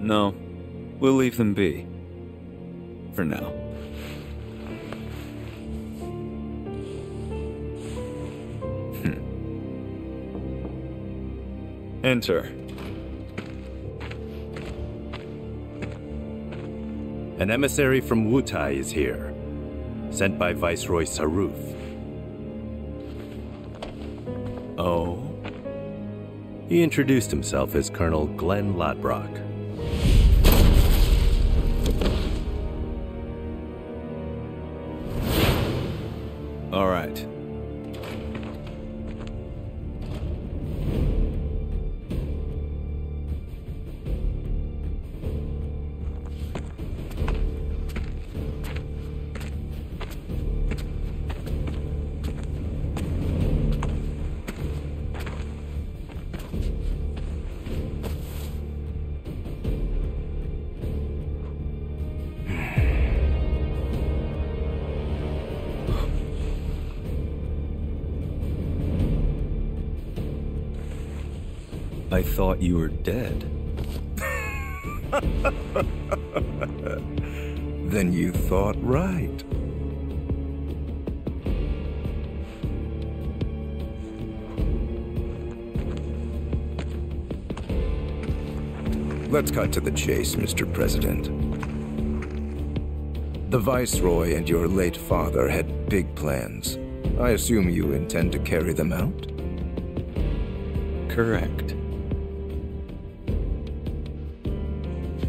No, we'll leave them be. For now. Enter. An emissary from Wutai is here, sent by Viceroy Saruf. Oh? He introduced himself as Colonel Glenn Lodbrok. All right. I thought you were dead. Then you thought right. Let's cut to the chase, Mr. President. The Viceroy and your late father had big plans. I assume you intend to carry them out? Correct.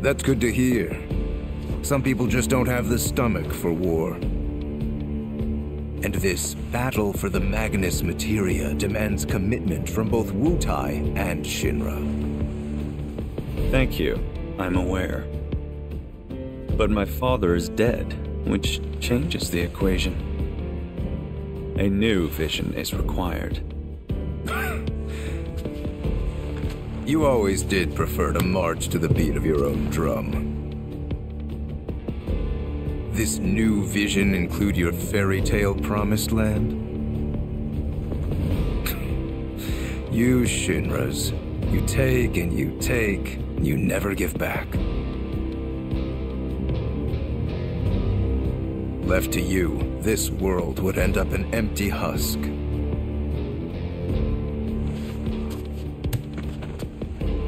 That's good to hear. Some people just don't have the stomach for war. And this battle for the Magnus Materia demands commitment from both Wutai and Shinra. Thank you. I'm aware. But my father is dead, which changes the equation. A new vision is required. You always did prefer to march to the beat of your own drum. This new vision include your fairy tale promised land? You Shinras, you take and you never give back. Left to you, this world would end up an empty husk.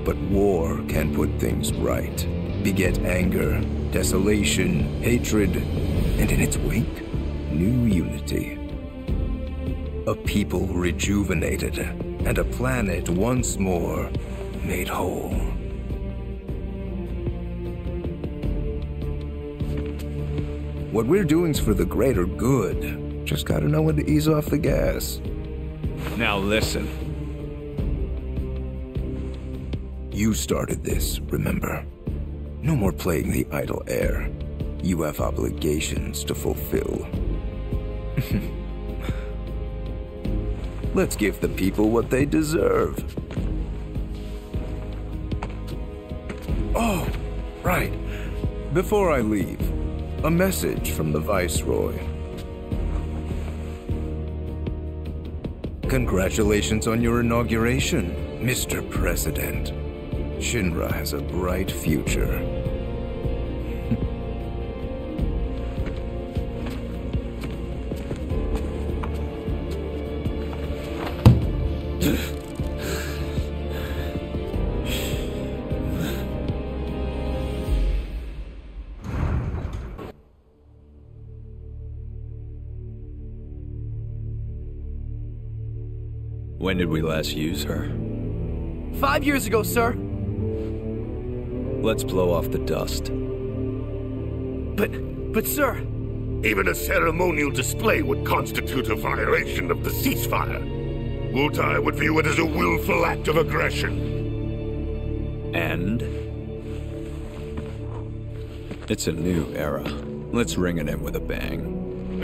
But war can put things right, beget anger, desolation, hatred, and in its wake, new unity. A people rejuvenated, and a planet once more made whole. What we're doing's for the greater good. Just gotta know when to ease off the gas. Now listen. You started this, remember? No more playing the idle heir. You have obligations to fulfill. Let's give the people what they deserve. Oh, right. Before I leave, a message from the Viceroy. Congratulations on your inauguration, Mr. President. Shinra has a bright future. When did we last use her? 5 years ago, sir. Let's blow off the dust. But sir... Even a ceremonial display would constitute a violation of the ceasefire. Wutai would view it as a willful act of aggression. And? It's a new era. Let's ring it in with a bang.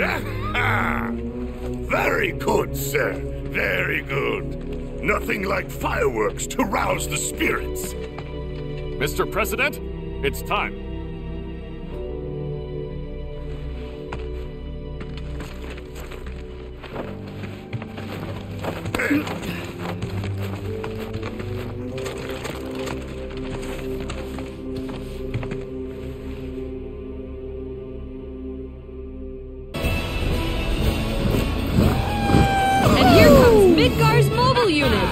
Very good, sir. Very good. Nothing like fireworks to rouse the spirits. Mr. President, it's time. unit.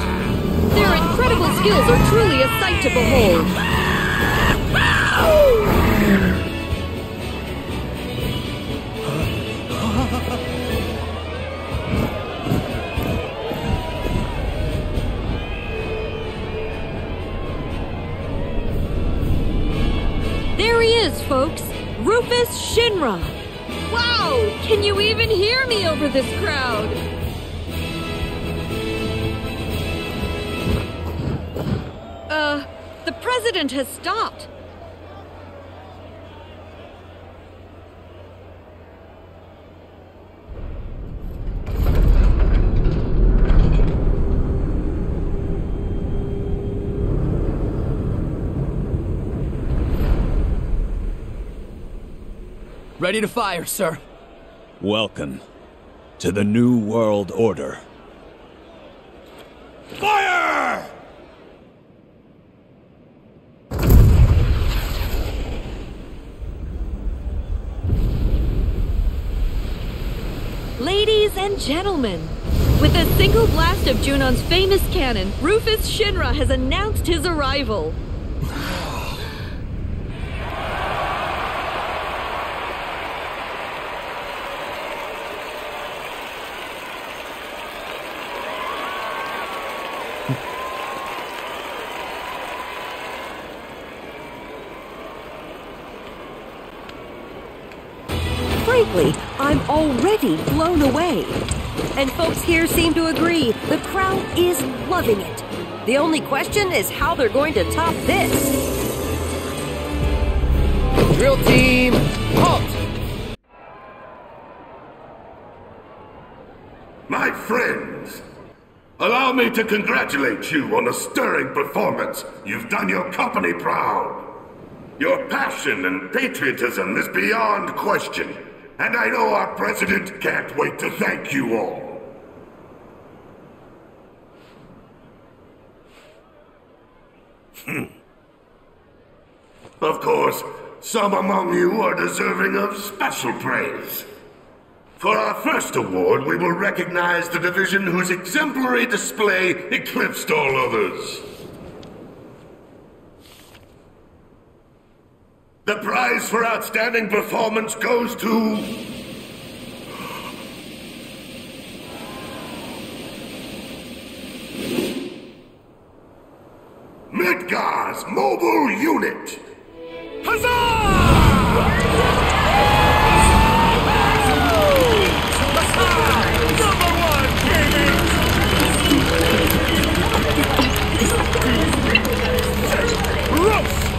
Their incredible skills are truly a sight to behold. There he is, folks. Rufus Shinra. Wow! Can you even hear me over this crowd? The president has stopped. Ready to fire, sir. Welcome to the New World Order. Fire! Ladies and gentlemen, with a single blast of Junon's famous cannon, Rufus Shinra has announced his arrival. Frankly, I'm already blown away. And folks here seem to agree. The crowd is loving it. The only question is how they're going to top this. Drill team, halt! My friends, allow me to congratulate you on a stirring performance. You've done your company proud. Your passion and patriotism is beyond question. And I know our president can't wait to thank you all. Of course, some among you are deserving of special praise. For our first award, we will recognize the division whose exemplary display eclipsed all others. The prize for outstanding performance goes to... Midgar's Mobile Unit!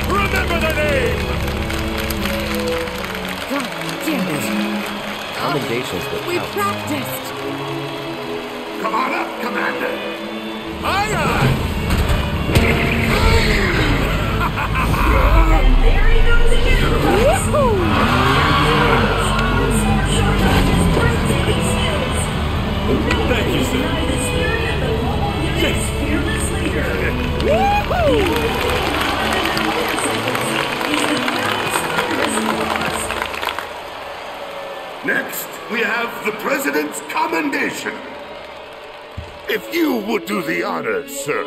Remember the name! God damn it. Commendations with We practiced. Come on up, Commander! Aye, aye! There he goes again. Thank you, sir. The spirit of the mobile unit's fearless leader. Next, we have the President's Commendation. If you would do the honors, sir.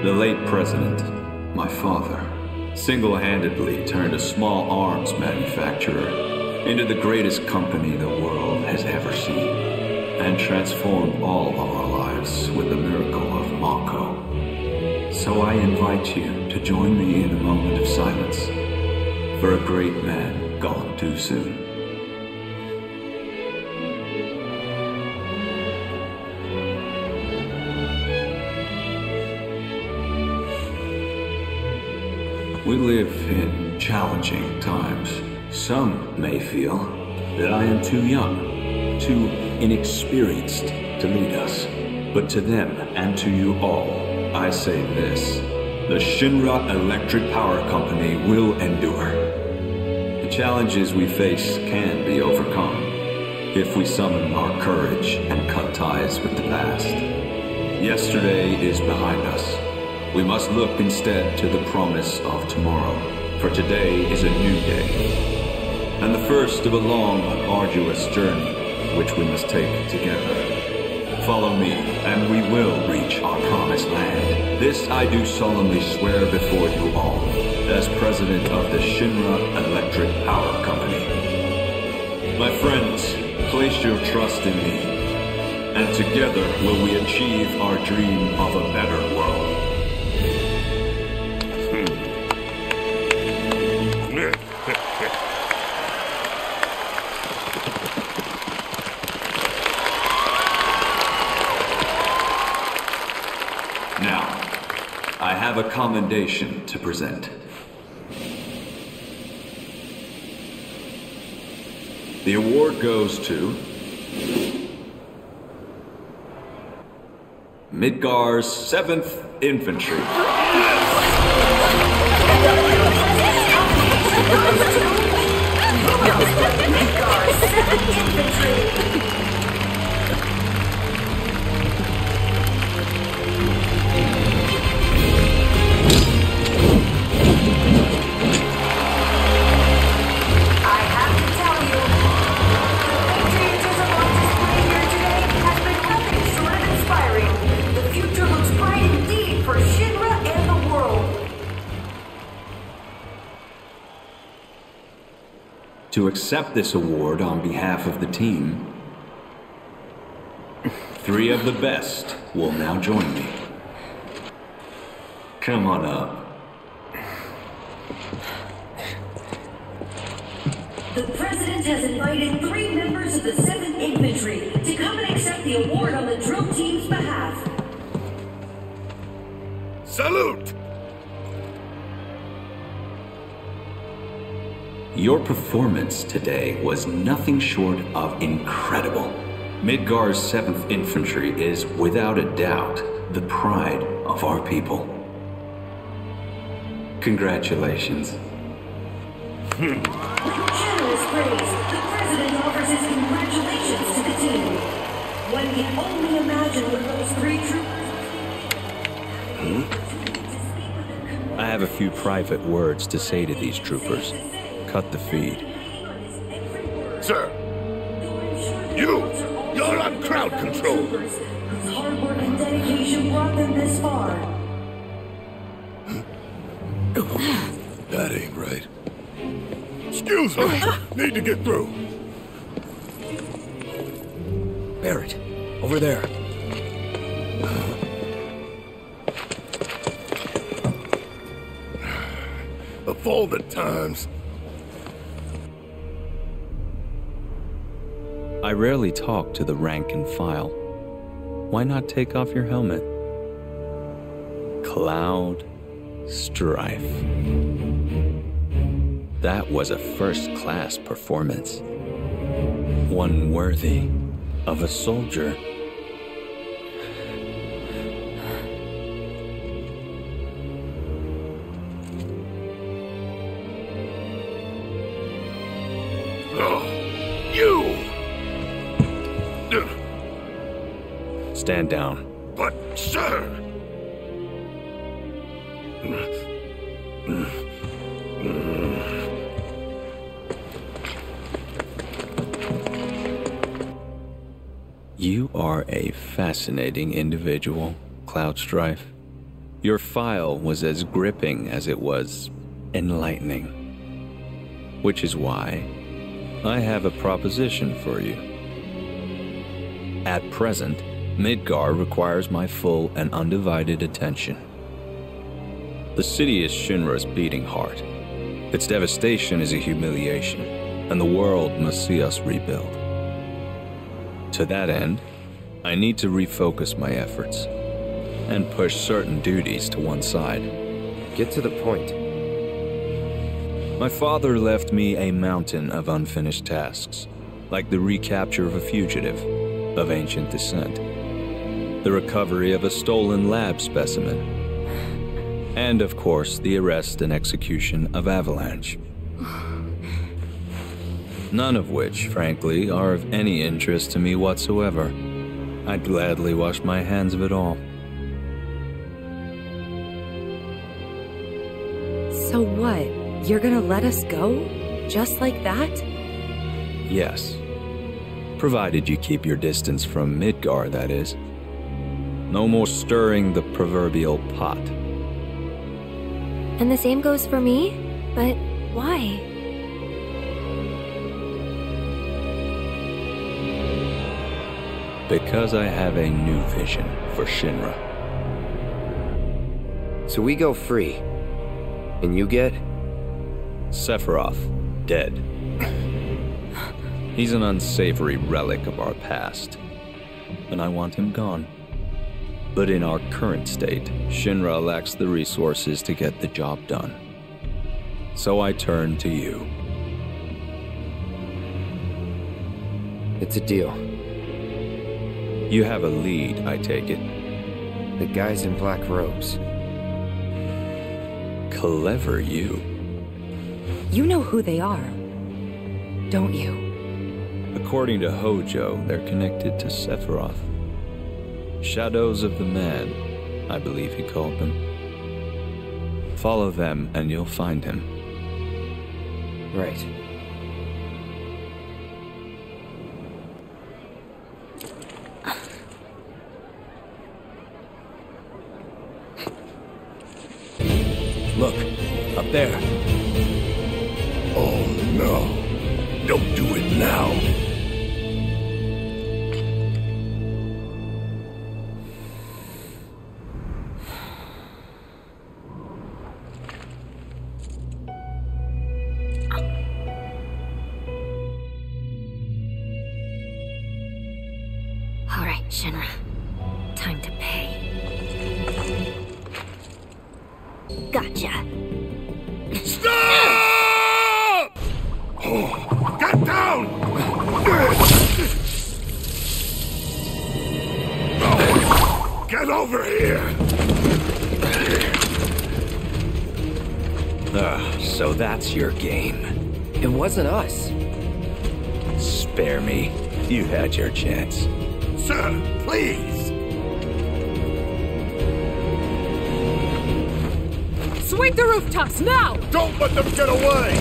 The late president, my father, single-handedly turned a small arms manufacturer into the greatest company the world has ever seen, and transformed all of our lives with the miracle of Mako. So I invite you to join me in a moment of silence for a great man gone too soon. We live in challenging times. Some may feel that I am too young, too inexperienced to lead us. But to them and to you all, I say this. The Shinra Electric Power Company will endure. The challenges we face can be overcome if we summon our courage and cut ties with the past. Yesterday is behind us. We must look instead to the promise of tomorrow, for today is a new day, and the first of a long but arduous journey, which we must take together. Follow me, and we will reach our promised land. This I do solemnly swear before you all, as president of the Shinra Electric Power Company. My friends, place your trust in me, and together will we achieve our dream of a better world. Now, I have a commendation to present. The award goes to Midgar's 7th Infantry. Midgar's 7th Infantry. To accept this award on behalf of the team, 3 of the best will now join me. Come on up. The President has invited 3 members of the 7th Infantry to come and accept the award on the drill team's behalf. Salute! Your performance today was nothing short of incredible. Midgar's 7th Infantry is, without a doubt, the pride of our people. Congratulations. With generous praise, the President offers his congratulations to the team. One can only imagine what those 3 troopers... I have a few private words to say to these troopers. Cut the feed. Sir, you're on crowd control. Whose hard work and dedication brought them this far. That ain't right. Excuse me, need to get through. Barrett, over there. Of all the times. I rarely talk to the rank and file. Why not take off your helmet? Cloud Strife. That was a first-class performance. One worthy of a soldier. Stand down. But, sir... You are a fascinating individual, Cloud Strife. Your file was as gripping as it was enlightening. Which is why I have a proposition for you. At present, Midgar requires my full and undivided attention. The city is Shinra's beating heart. Its devastation is a humiliation, and the world must see us rebuild. To that end, I need to refocus my efforts and push certain duties to one side. Get to the point. My father left me a mountain of unfinished tasks, like the recapture of a fugitive of ancient descent, the recovery of a stolen lab specimen, and of course the arrest and execution of Avalanche. None of which, frankly, are of any interest to me whatsoever. I'd gladly wash my hands of it all. So what? You're gonna let us go? Just like that? Yes. Provided you keep your distance from Midgar, that is. No more stirring the proverbial pot. And the same goes for me? But why? Because I have a new vision for Shinra. So we go free. And you get? Sephiroth, dead. He's an unsavory relic of our past, and I want him gone. But in our current state, Shinra lacks the resources to get the job done. So I turn to you. It's a deal. You have a lead, I take it. The guys in black robes. Clever you. You know who they are, don't you? According to Hojo, they're connected to Sephiroth. Shadows of the Man, I believe he called them. Follow them and you'll find him. Right. Look, up there. Oh no. Don't do it now. All right, Shinra. Time to pay. Gotcha. Stop! Get down! Get over here! So that's your game. It wasn't us. Spare me. You had your chance. Sir, please! Swing the rooftops now! Don't let them get away!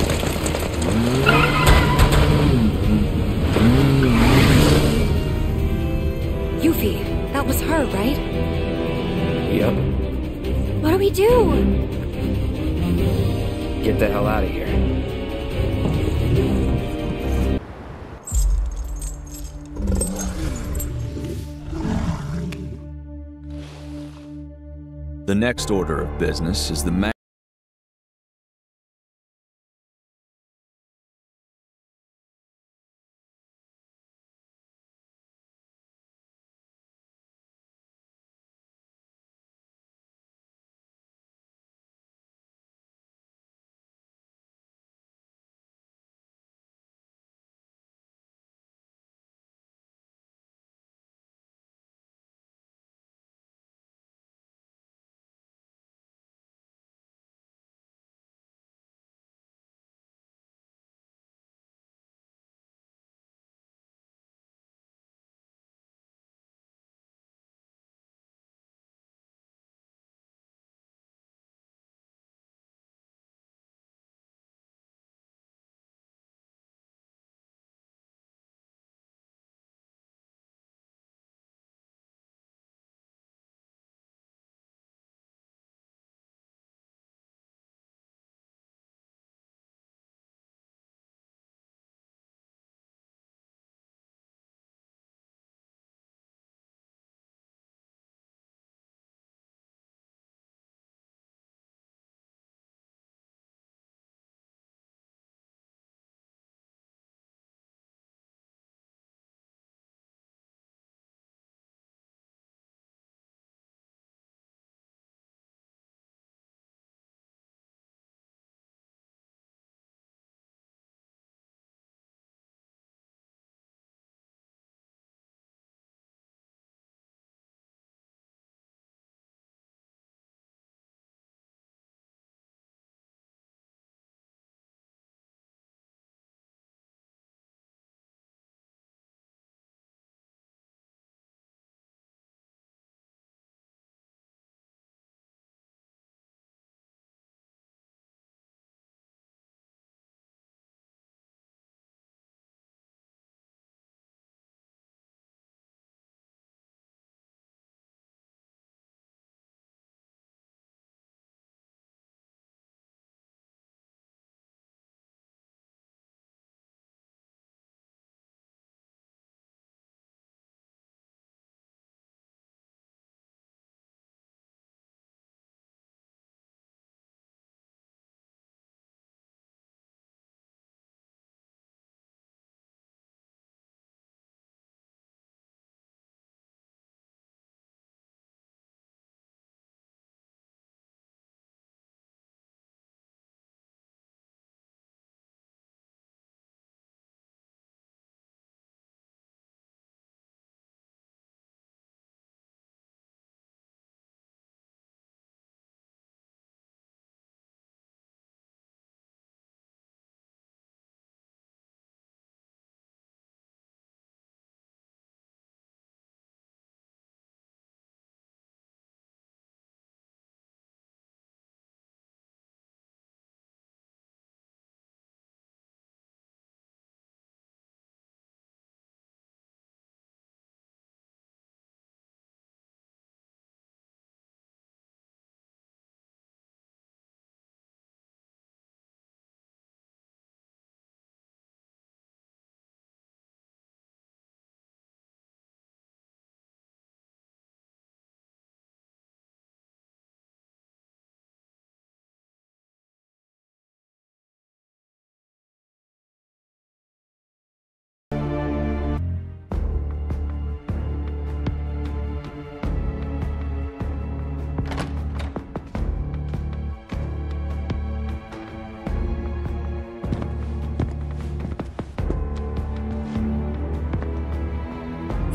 Yuffie, that was her, right? Yep. What do we do? Get the hell out of here. The next order of business is the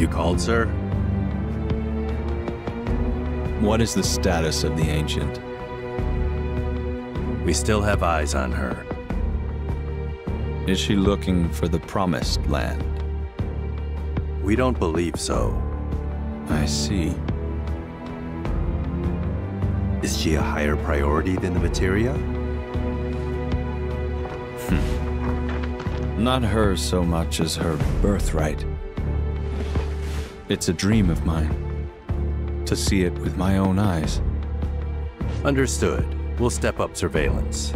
You called, sir? What is the status of the Ancient? We still have eyes on her. Is she looking for the Promised Land? We don't believe so. I see. Is she a higher priority than the materia? Not her so much as her birthright. It's a dream of mine, to see it with my own eyes. Understood. We'll step up surveillance.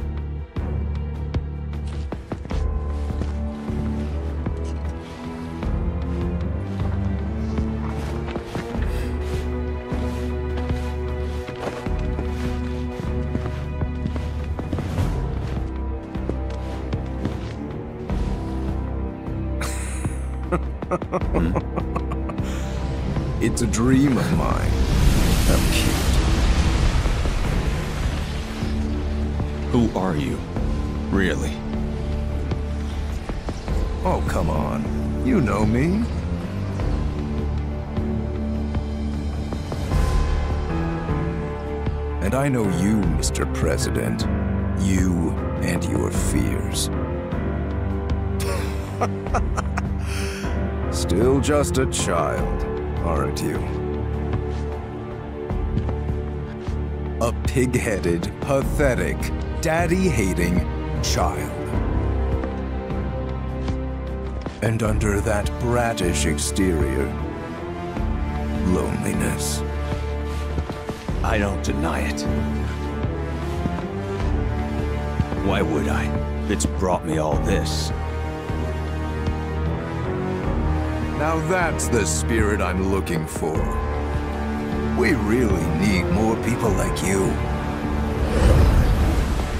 It's a dream of mine. How cute. Who are you, really? Oh, come on. You know me. And I know you, Mr. President. You and your fears. Still just a child, aren't you? A pig-headed, pathetic, daddy-hating child. And under that brattish exterior, loneliness. I don't deny it. Why would I? It's brought me all this. Now that's the spirit I'm looking for. We really need more people like you.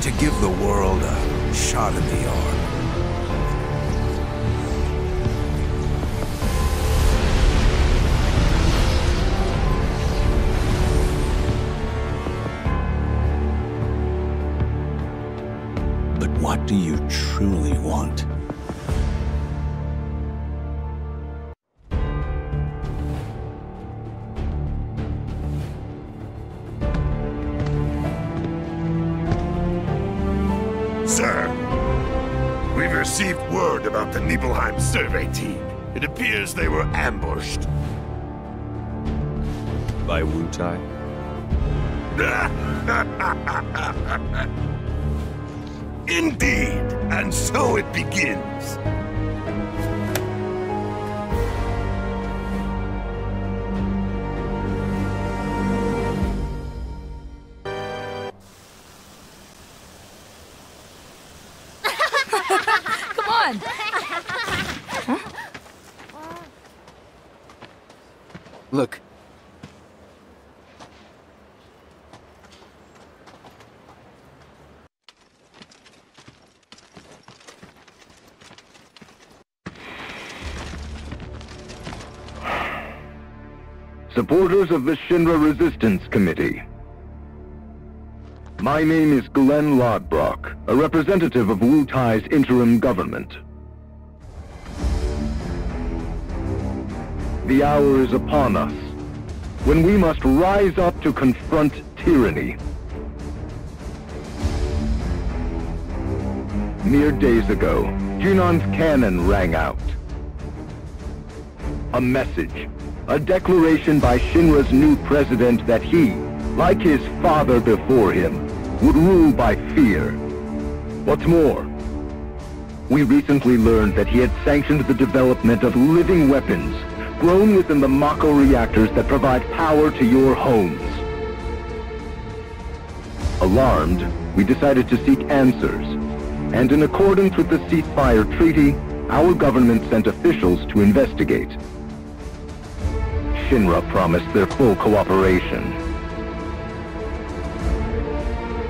To give the world a shot in the arm. But what do you truly want? Sir, we've received word about the Nibelheim survey team. It appears they were ambushed. By Wu-Tai? Indeed, and so it begins. Come on! Look. Supporters of the Shinra Resistance Committee. My name is Glenn Lodbrok, a representative of Wu-Tai's interim government. The hour is upon us, when we must rise up to confront tyranny. Mere days ago, Junon's cannon rang out. A message, a declaration by Shinra's new president that he, like his father before him, would rule by fear. What's more, we recently learned that he had sanctioned the development of living weapons grown within the Mako reactors that provide power to your homes. Alarmed, we decided to seek answers, and in accordance with the ceasefire treaty, our government sent officials to investigate. Shinra promised their full cooperation.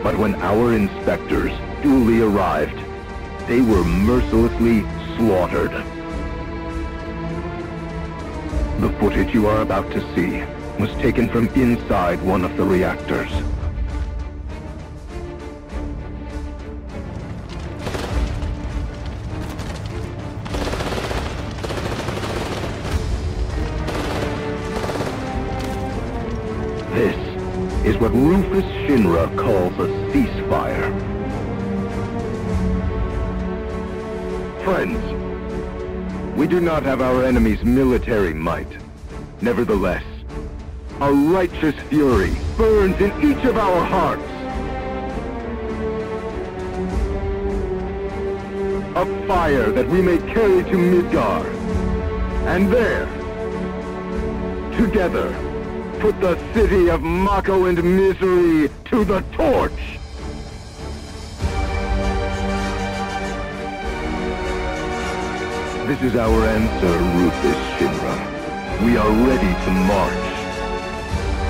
But when our inspectors duly arrived, they were mercilessly slaughtered. The footage you are about to see was taken from inside one of the reactors. what Rufus Shinra calls a ceasefire. Friends, we do not have our enemy's military might. Nevertheless, a righteous fury burns in each of our hearts. A fire that we may carry to Midgar. And there, together, put the city of Mako and misery to the torch! This is our answer, Rufus Shinra. We are ready to march.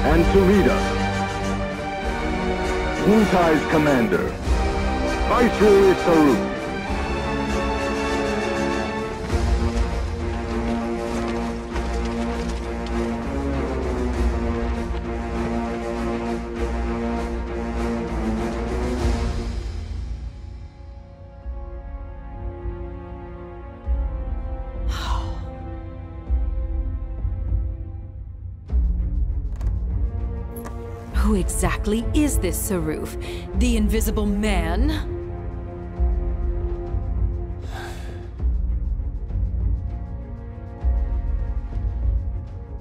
And to lead us, Wutai's commander, Viceroy Saru. Who exactly is this Saruf? The Invisible Man?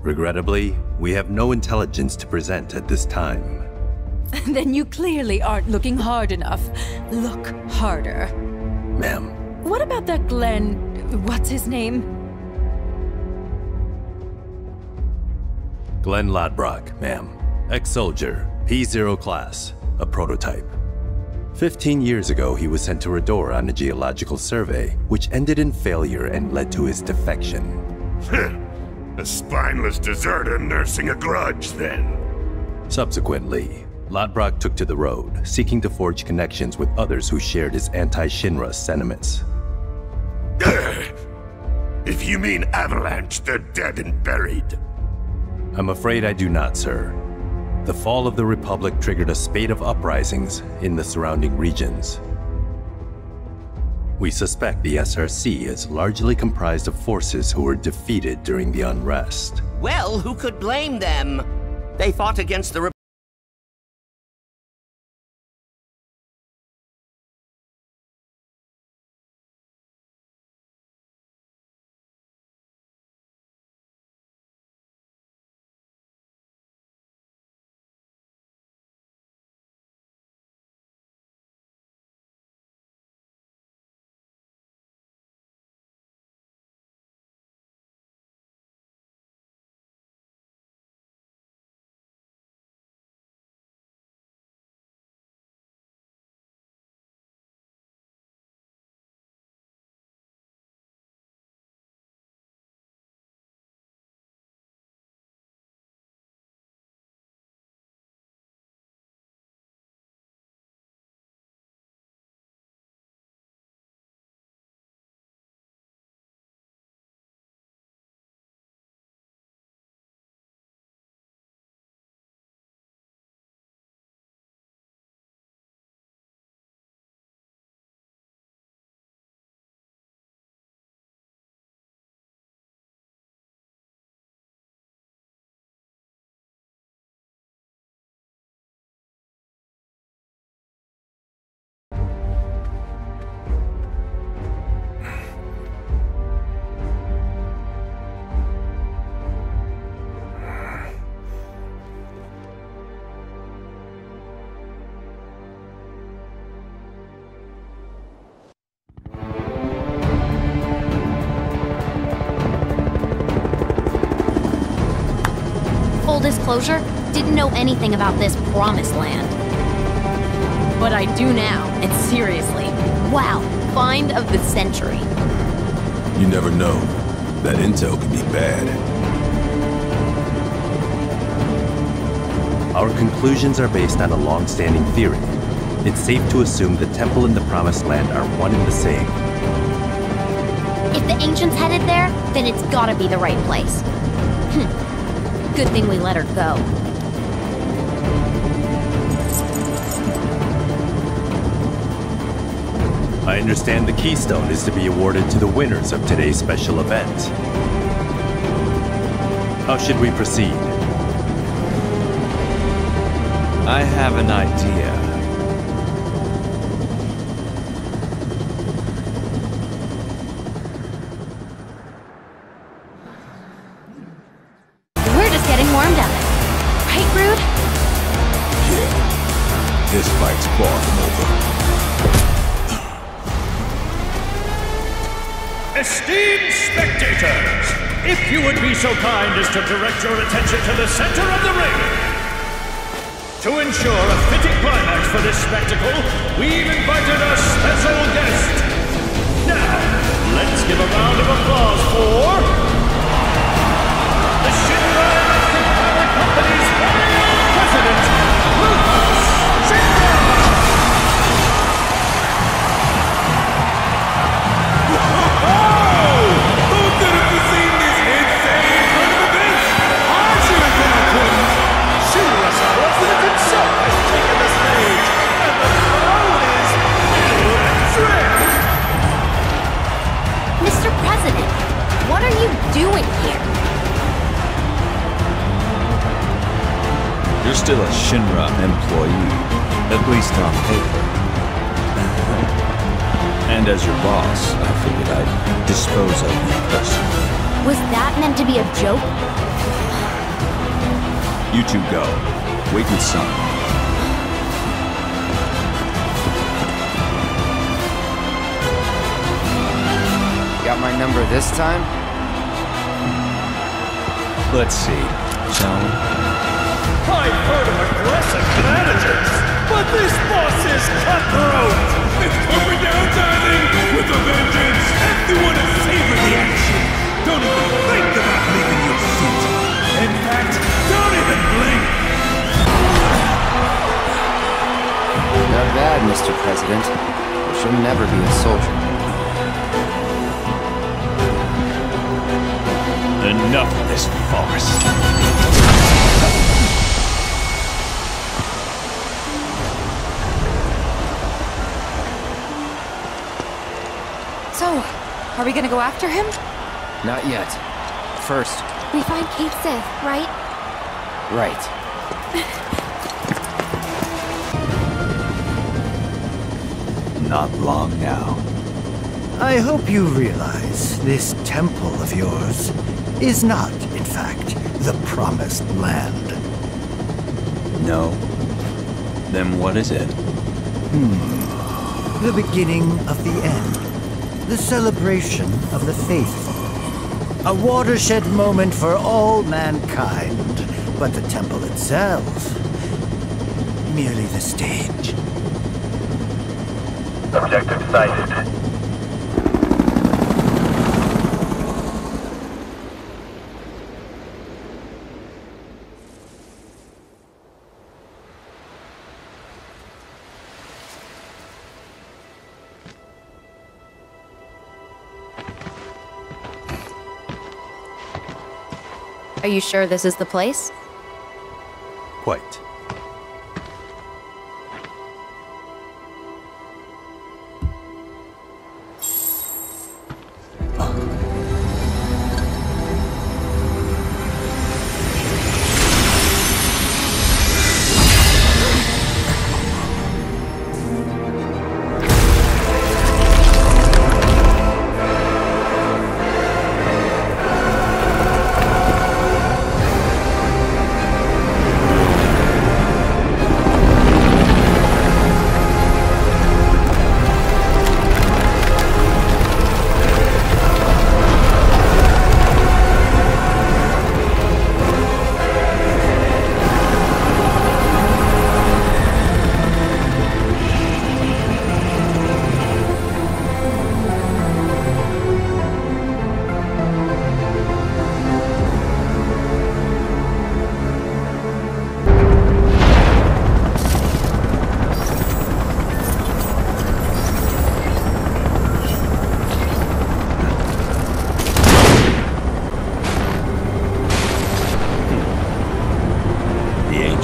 Regrettably, we have no intelligence to present at this time. Then you clearly aren't looking hard enough. Look harder. Ma'am. What about that Glenn... what's his name? Glenn Lodbrok, ma'am. Ex-soldier, P0 class, a prototype. 15 years ago, he was sent to Rador on a geological survey, which ended in failure and led to his defection. A spineless deserter nursing a grudge, then. Subsequently, Lodbrok took to the road, seeking to forge connections with others who shared his anti-Shinra sentiments. If you mean Avalanche, they're dead and buried. I'm afraid I do not, sir. The fall of the Republic triggered a spate of uprisings in the surrounding regions. We suspect the SRC is largely comprised of forces who were defeated during the unrest. Well, who could blame them? They fought against the Full disclosure, didn't know anything about this promised land. But I do now, and seriously, wow, find of the century. You never know. That intel could be bad. Our conclusions are based on a long-standing theory. It's safe to assume the Temple and the Promised Land are one and the same. If the Ancients headed there, then it's gotta be the right place. Good thing we let her go. I understand the Keystone is to be awarded to the winners of today's special event. How should we proceed? I have an idea. We're just getting warmed up. Right, Rude? Yeah. This fight's far from over. Esteemed spectators, if you would be so kind as to direct your attention to the center of the ring. To ensure a fitting climax for this spectacle, we've invited a special guest. Now, let's give a round of applause for the Shinra Electric Power Company's very own president, Rufus Shinra! Who could have seen this insane turn of events? I should have been important. Shinra's president himself has taken the stage, and the crowd is electric! Mr. President, what are you doing here? You're still a Shinra employee, at least on paper. And as your boss, I figured I'd dispose of you personally. Was that meant to be a joke? You two go. Wait in sun. Got my number this time? Let's see, shall we? I've heard of aggressive managers, but this boss is cutthroat! It's going down, darling, with a vengeance. You want to savor the action. Don't even think about leaving your seat. In fact, don't even blink. Not bad, Mr. President. You should never be a soldier. Enough of this farce. So, are we gonna go after him? Not yet. First. We find Cape Sith, right? Right. Not long now. I hope you realize this temple of yours is not, in fact, the promised land. No. Then what is it? The beginning of the end. The celebration of the faithful. A watershed moment for all mankind. But the temple itself, merely the stage. Objective sighted. Are you sure this is the place? Quite.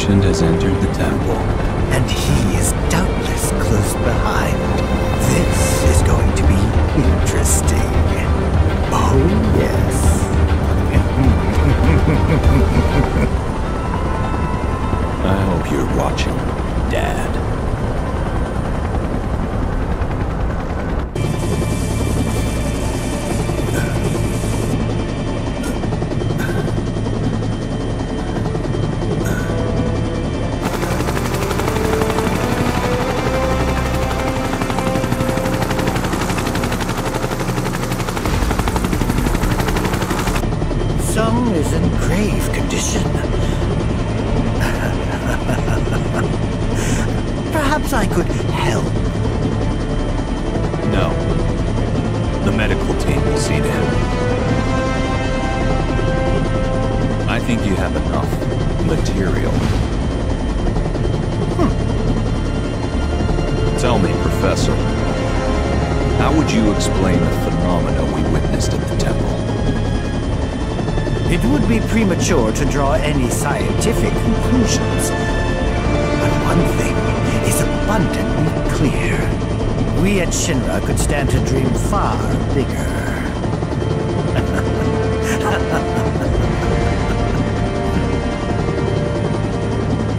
Has entered the temple. And he is doubtless close behind. This is going to be interesting. Oh, yes. I hope you're watching temple is in grave condition. Perhaps I could help. No. The medical team will see to him. I think you have enough material. Tell me, Professor, how would you explain the phenomena we witnessed at the temple? It would be premature to draw any scientific conclusions. But one thing is abundantly clear. We at Shinra could stand to dream far bigger.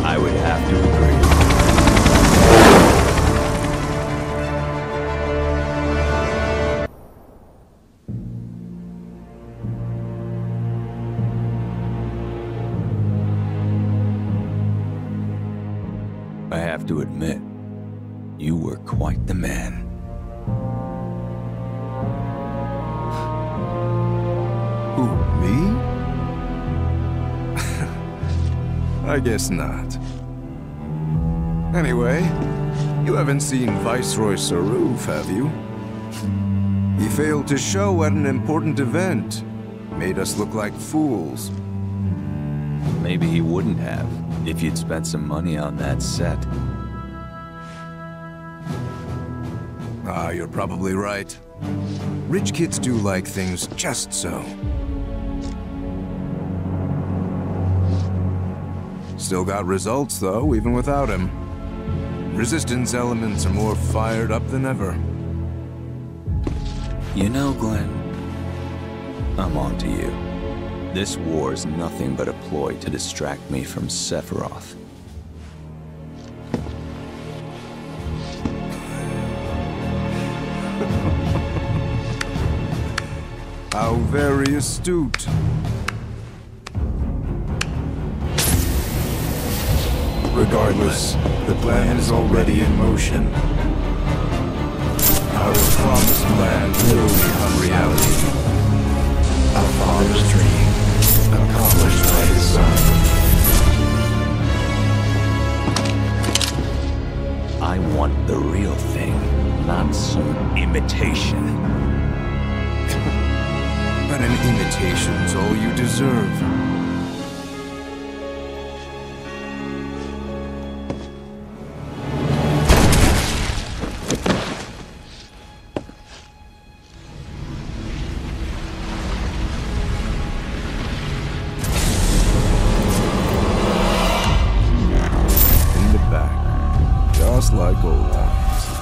I would have to agree. I have to admit, you were quite the man. Who, me? I guess not. Anyway, you haven't seen Viceroy Saruf, have you? He failed to show at an important event. Made us look like fools. Maybe he wouldn't have, if you'd spent some money on that set. Ah, you're probably right. Rich kids do like things just so. Still got results, though, even without him. Resistance elements are more fired up than ever. You know, Glenn, I'm on to you. This war is nothing but a ploy to distract me from Sephiroth. How very astute. Regardless, the plan is already in motion. Our promised land will become reality. Our father's dream, accomplished by his son. I want the real thing, not some imitation. But an imitation's all you deserve. In the back, just like old times.